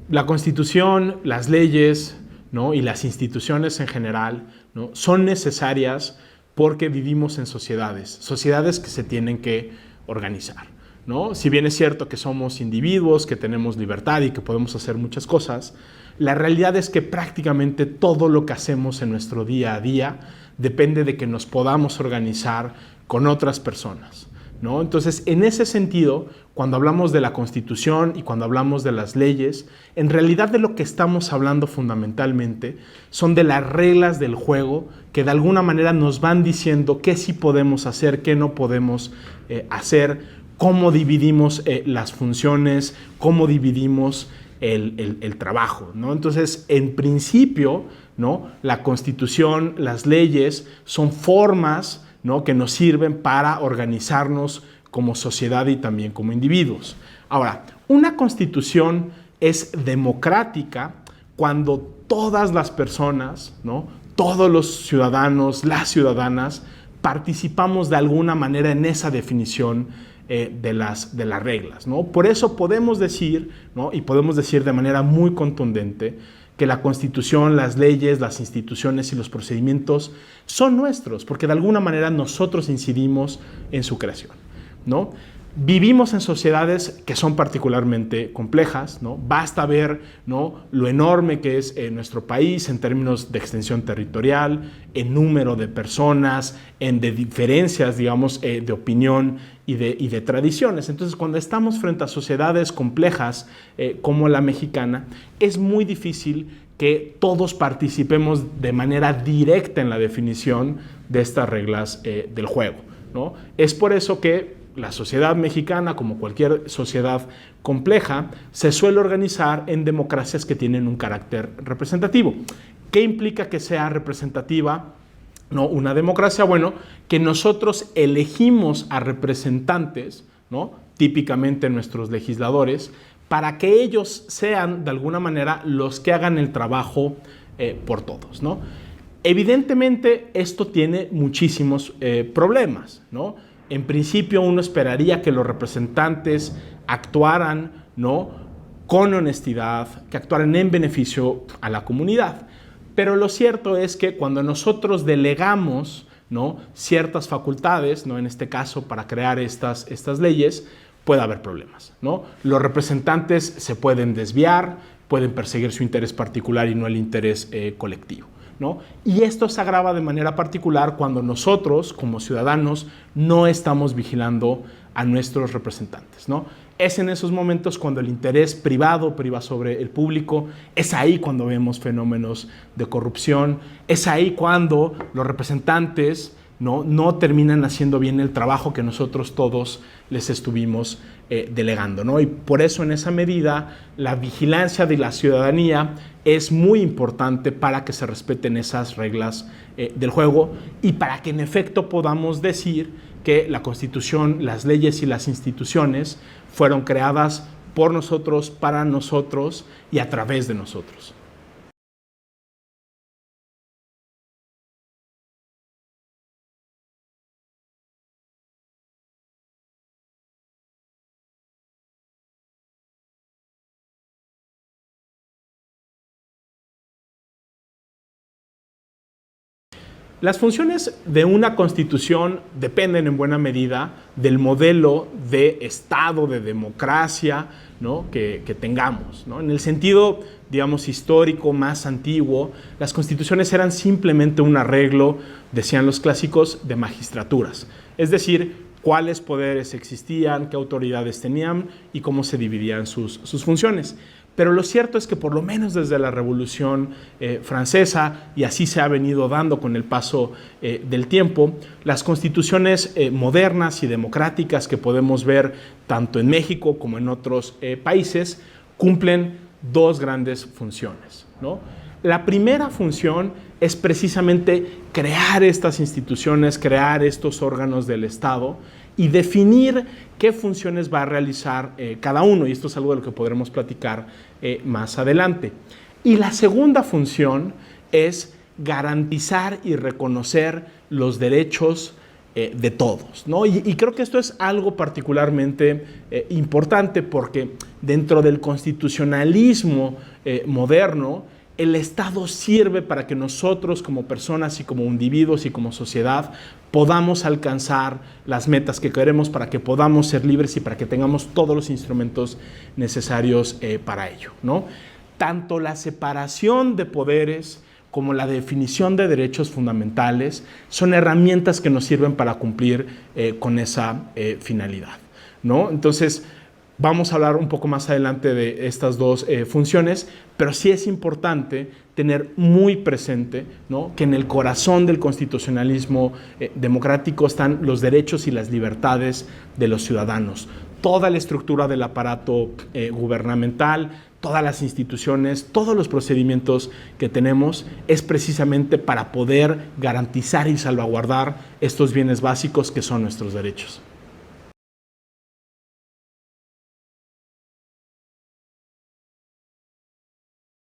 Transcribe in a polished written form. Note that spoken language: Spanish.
La Constitución, las leyes, ¿no?, y las instituciones en general, ¿no?, son necesarias porque vivimos en sociedades que se tienen que organizar, ¿no? Si bien es cierto que somos individuos, que tenemos libertad y que podemos hacer muchas cosas, la realidad es que prácticamente todo lo que hacemos en nuestro día a día depende de que nos podamos organizar con otras personas, ¿no? Entonces, en ese sentido, cuando hablamos de la Constitución y cuando hablamos de las leyes, en realidad de lo que estamos hablando fundamentalmente son de las reglas del juego que de alguna manera nos van diciendo qué sí podemos hacer, qué no podemos hacer, cómo dividimos las funciones, cómo dividimos el trabajo, ¿no? Entonces, en principio, ¿no?, la Constitución, las leyes son formas, ¿no?, que nos sirven para organizarnos como sociedad y también como individuos. Ahora, una Constitución es democrática cuando todas las personas, ¿no?, todos los ciudadanos, las ciudadanas, participamos de alguna manera en esa definición de las reglas, ¿no? Por eso podemos decir, ¿no?, y podemos decir de manera muy contundente, que la Constitución, las leyes, las instituciones y los procedimientos son nuestros, porque de alguna manera nosotros incidimos en su creación, ¿no? Vivimos en sociedades que son particularmente complejas, ¿no? Basta ver, ¿no?, lo enorme que es nuestro país en términos de extensión territorial, en número de personas, de diferencias, digamos, de opinión y de tradiciones. Entonces, cuando estamos frente a sociedades complejas como la mexicana, es muy difícil que todos participemos de manera directa en la definición de estas reglas del juego, ¿no? Es por eso que la sociedad mexicana, como cualquier sociedad compleja, se suele organizar en democracias que tienen un carácter representativo. ¿Qué implica que sea representativa, no, una democracia? Bueno, que nosotros elegimos a representantes, ¿no?, típicamente nuestros legisladores, para que ellos sean, de alguna manera, los que hagan el trabajo por todos, ¿no? Evidentemente, esto tiene muchísimos problemas, ¿no? En principio, uno esperaría que los representantes actuaran, ¿no?, con honestidad, que actuaran en beneficio a la comunidad. Pero lo cierto es que cuando nosotros delegamos, ¿no?, ciertas facultades, ¿no?, en este caso para crear estas leyes, puede haber problemas, ¿no? Los representantes se pueden desviar, pueden perseguir su interés particular y no el interés colectivo, ¿no? Y esto se agrava de manera particular cuando nosotros, como ciudadanos, no estamos vigilando a nuestros representantes, ¿no? Es en esos momentos cuando el interés privado priva sobre el público, es ahí cuando vemos fenómenos de corrupción, es ahí cuando los representantes no terminan haciendo bien el trabajo que nosotros todos les estuvimos delegando, ¿no? Y por eso, en esa medida, la vigilancia de la ciudadanía es muy importante para que se respeten esas reglas del juego y para que en efecto podamos decir que la Constitución, las leyes y las instituciones fueron creadas por nosotros, para nosotros y a través de nosotros. Las funciones de una Constitución dependen en buena medida del modelo de Estado, de democracia, ¿no?, que tengamos, ¿no? En el sentido, digamos, histórico más antiguo, las constituciones eran simplemente un arreglo, decían los clásicos, de magistraturas. Es decir, cuáles poderes existían, qué autoridades tenían y cómo se dividían sus funciones. Pero lo cierto es que por lo menos desde la Revolución Francesa, y así se ha venido dando con el paso del tiempo, las constituciones modernas y democráticas que podemos ver tanto en México como en otros países cumplen dos grandes funciones, ¿no? La primera función es precisamente crear estas instituciones, crear estos órganos del Estado y definir qué funciones va a realizar cada uno, y esto es algo de lo que podremos platicar más adelante. Y la segunda función es garantizar y reconocer los derechos de todos, ¿no? Y creo que esto es algo particularmente importante porque dentro del constitucionalismo moderno, el Estado sirve para que nosotros como personas y como individuos y como sociedad podamos alcanzar las metas que queremos, para que podamos ser libres y para que tengamos todos los instrumentos necesarios para ello, ¿no? Tanto la separación de poderes como la definición de derechos fundamentales son herramientas que nos sirven para cumplir con esa finalidad, ¿no? Entonces, vamos a hablar un poco más adelante de estas dos funciones, pero sí es importante tener muy presente, ¿no?, que en el corazón del constitucionalismo democrático están los derechos y las libertades de los ciudadanos. Toda la estructura del aparato gubernamental, todas las instituciones, todos los procedimientos que tenemos es precisamente para poder garantizar y salvaguardar estos bienes básicos que son nuestros derechos.